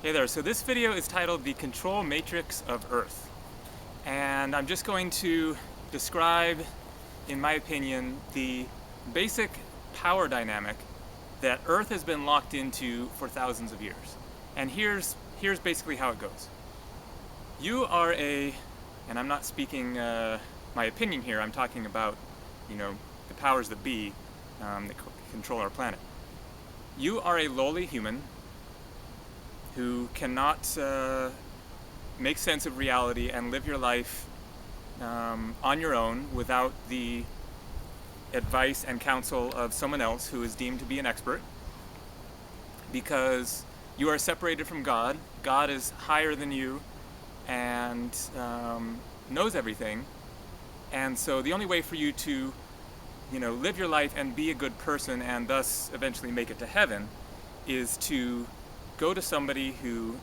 Hey there, so this video is titled The Control Matrix of Earth. And I'm just going to describe, in my opinion, the basic power dynamic that Earth has been locked into for thousands of years. And here's basically how it goes. You are and I'm not speaking my opinion here, I'm talking about, the powers that be that control our planet. You are a lowly human who cannot make sense of reality and live your life on your own without the advice and counsel of someone else who is deemed to be an expert, because you are separated from God. God is higher than you and knows everything, and so the only way for you to live your life and be a good person and thus eventually make it to heaven is to go to somebody who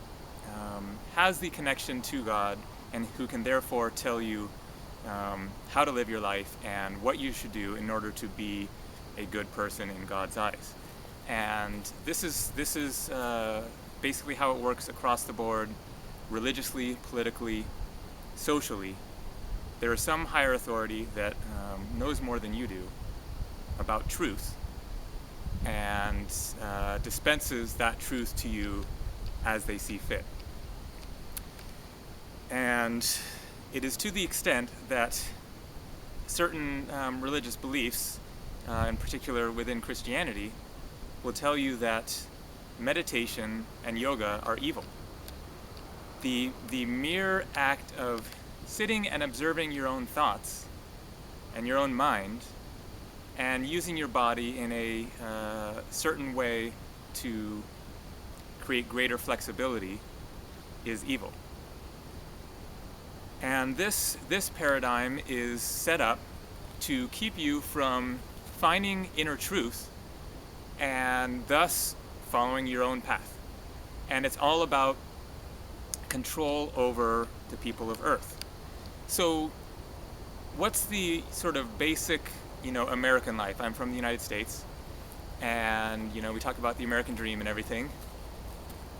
has the connection to God and who can therefore tell you how to live your life and what you should do in order to be a good person in God's eyes. And this is basically how it works across the board, religiously, politically, socially. There is some higher authority that knows more than you do about truth and dispenses that truth to you as they see fit. And it is to the extent that certain religious beliefs, in particular within Christianity, will tell you that meditation and yoga are evil. The mere act of sitting and observing your own thoughts and your own mind and using your body in a certain way to create greater flexibility is evil. And this paradigm is set up to keep you from finding inner truth and thus following your own path. And it's all about control over the people of Earth. So what's the sort of basic American life? I'm from the United States, and we talk about the American dream and everything.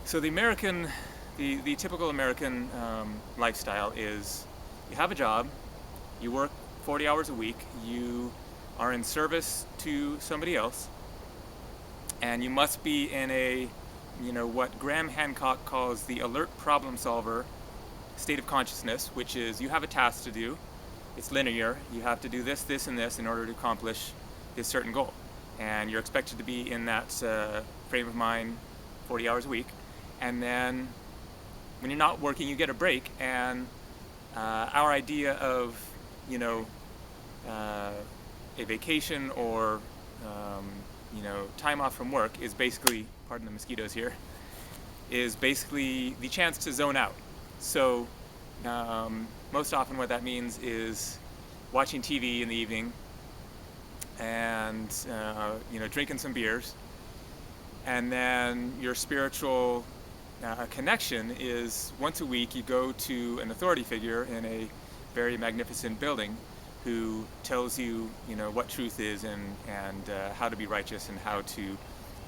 So the typical American lifestyle is you have a job, you work 40 hours a week, you are in service to somebody else, and you must be in a what Graham Hancock calls the alert problem solver state of consciousness, which is you have a task to do. It's linear. You have to do this, this, and this in order to accomplish this certain goal. And you're expected to be in that frame of mind 40 hours a week. And then when you're not working, you get a break. And our idea of, a vacation or, time off from work is basically, pardon the mosquitoes here, is basically the chance to zone out. So most often what that means is watching TV in the evening and drinking some beers, and then your spiritual connection is once a week you go to an authority figure in a very magnificent building who tells you what truth is and how to be righteous and how to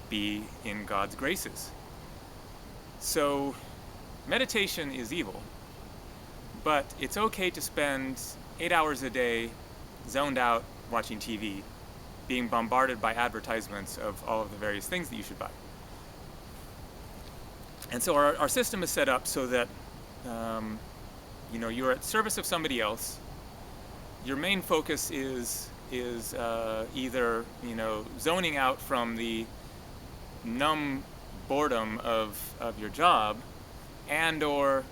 be in God's graces. So meditation is evil, but it's okay to spend 8 hours a day zoned out watching TV, being bombarded by advertisements of all of the various things that you should buy. And so our system is set up so that you're at service of somebody else. Your main focus is either zoning out from the numb boredom of your job, and or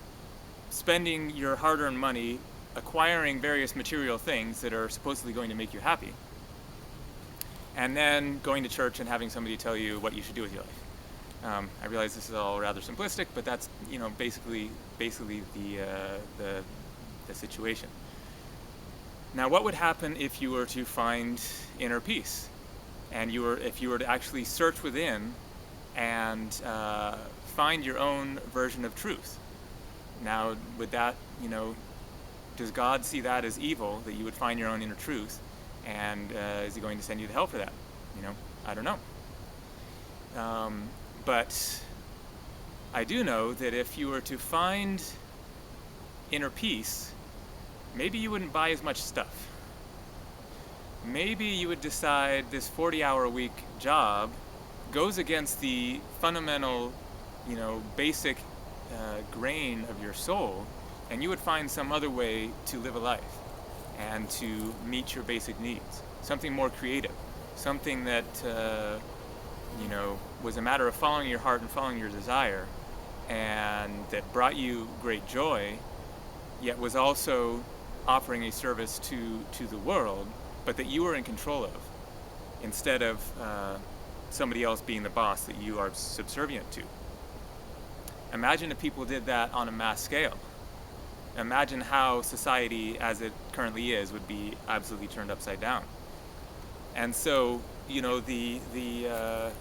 spending your hard-earned money acquiring various material things that are supposedly going to make you happy, and then going to church and having somebody tell you what you should do with your life. I realize this is all rather simplistic, but that's basically the situation. Now, what would happen if you were to find inner peace, and if you were to actually search within and find your own version of truth? Now, would that, does God see that as evil, that you would find your own inner truth? And is he going to send you to hell for that? I don't know. But I do know that if you were to find inner peace, maybe you wouldn't buy as much stuff. Maybe you would decide this 40-hour-a-week job goes against the fundamental, basic grain of your soul, and you would find some other way to live a life and to meet your basic needs. Something more creative, something that, was a matter of following your heart and following your desire, and that brought you great joy, yet was also offering a service to the world, but that you were in control of, instead of somebody else being the boss that you are subservient to. Imagine if people did that on a mass scale. Imagine how society as it currently is would be absolutely turned upside down. And so, the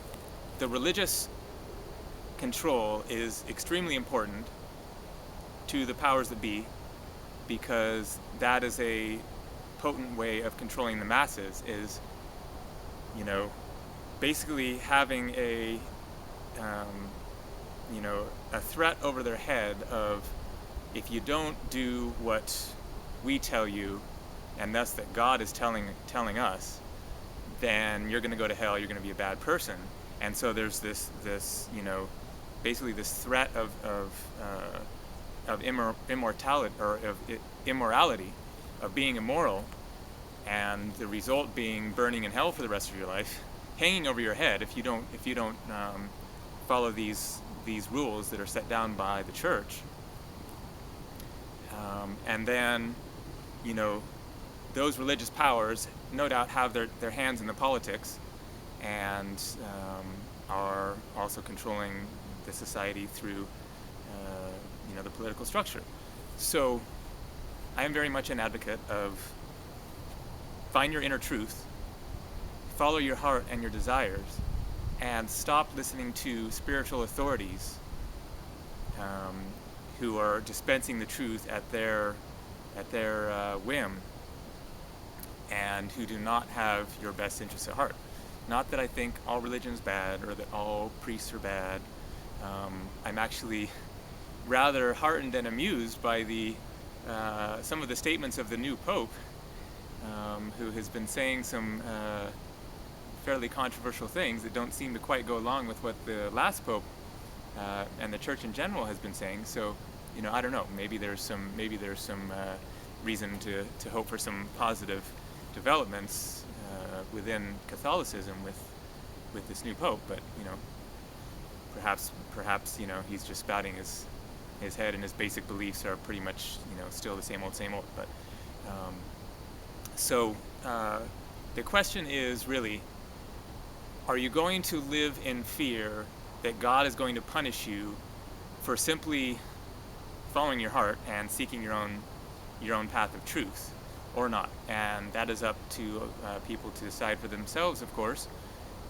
religious control is extremely important to the powers that be, because that is a potent way of controlling the masses, is, basically having a threat over their head of, if you don't do what we tell you, and thus that God is telling us, then you're going to go to hell, you're going to be a bad person. And so there's this basically this threat of immortality, or of immorality, of being immoral, and the result being burning in hell for the rest of your life, hanging over your head if you don't follow these rules that are set down by the church. And then, those religious powers no doubt have their hands in the politics, and are also controlling the society through the political structure. So I am very much an advocate of find your inner truth, follow your heart and your desires, and stop listening to spiritual authorities who are dispensing the truth at their whim, and who do not have your best interests at heart. Not that I think all religion is bad, or that all priests are bad. I'm actually rather heartened and amused by some of the statements of the new Pope, who has been saying some fairly controversial things that don't seem to quite go along with what the last Pope and the Church in general has been saying. So, I don't know. Maybe there's some reason to hope for some positive developments within Catholicism with this new Pope. But perhaps he's just spouting his head, and his basic beliefs are pretty much still the same old. But so the question is really, are you going to live in fear that God is going to punish you for simply following your heart and seeking your own path of truth, or not? And that is up to people to decide for themselves, of course,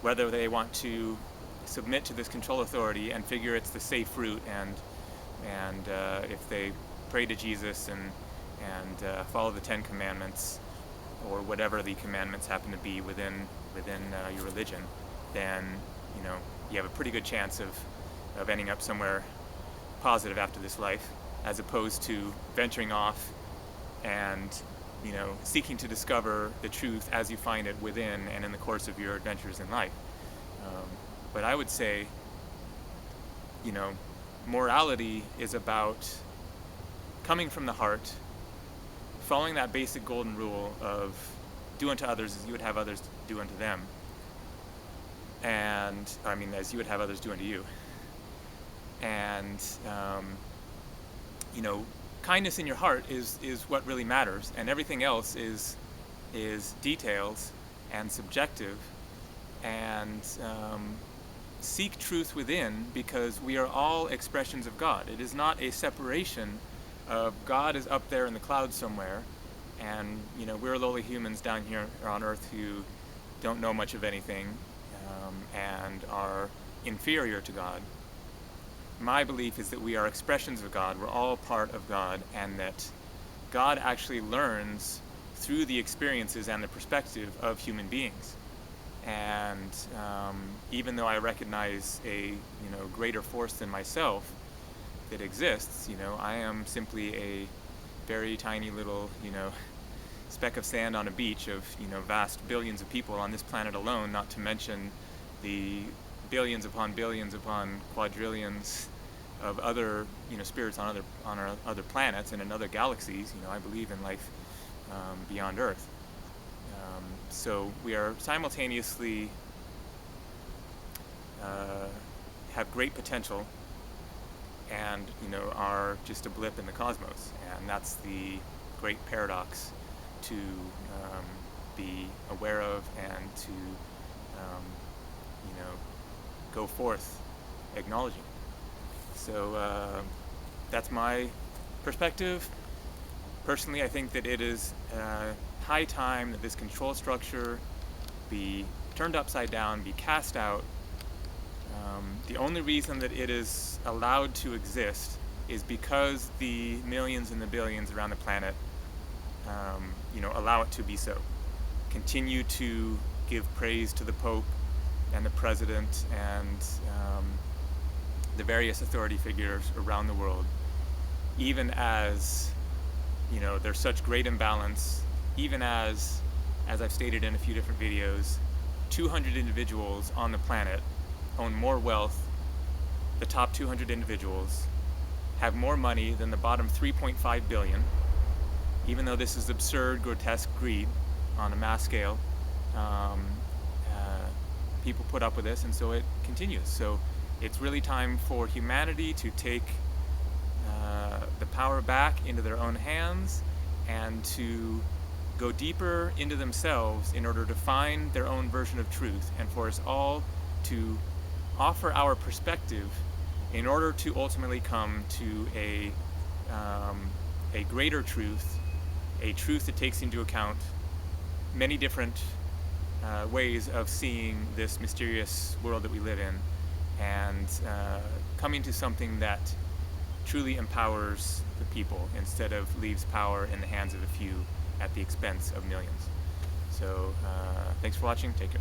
whether they want to submit to this control authority and figure it's the safe route, and if they pray to Jesus and follow the 10 Commandments, or whatever the commandments happen to be within your religion, then you have a pretty good chance of ending up somewhere positive after this life, as opposed to venturing off and seeking to discover the truth as you find it within and in the course of your adventures in life. But I would say, morality is about coming from the heart, following that basic golden rule of do unto others as you would have others do unto them, and as you would have others do unto you. And kindness in your heart is what really matters, and everything else is details and subjective. And seek truth within, because we are all expressions of God. It is not a separation of God is up there in the clouds somewhere, and we're lowly humans down here on earth who don't know much of anything, and are inferior to God. My belief is that we are expressions of God. We're all part of God, and that God actually learns through the experiences and the perspective of human beings. And even though I recognize a greater force than myself, that exists. I am simply a very tiny little, speck of sand on a beach of, vast billions of people on this planet alone, not to mention the billions upon quadrillions of other, spirits on other planets and in other galaxies. I believe in life beyond Earth. So we are simultaneously have great potential and are just a blip in the cosmos, and that's the great paradox to be aware of and to go forth acknowledging. So that's my perspective. Personally, I think that it is high time that this control structure be turned upside down, be cast out. The only reason that it is allowed to exist is because the millions and the billions around the planet, allow it to be so. Continue to give praise to the Pope and the President and the various authority figures around the world, even as, there's such great imbalance, even as I've stated in a few different videos, 200 individuals on the planet own more wealth. The top 200 individuals have more money than the bottom 3.5 billion, even though this is absurd, grotesque greed on a mass scale. People put up with this, and so it continues. So it's really time for humanity to take the power back into their own hands and to go deeper into themselves in order to find their own version of truth, and for us all to offer our perspective in order to ultimately come to a greater truth, a truth that takes into account many different ways of seeing this mysterious world that we live in, and coming to something that truly empowers the people instead of leaves power in the hands of a few at the expense of millions. So thanks for watching. Take care.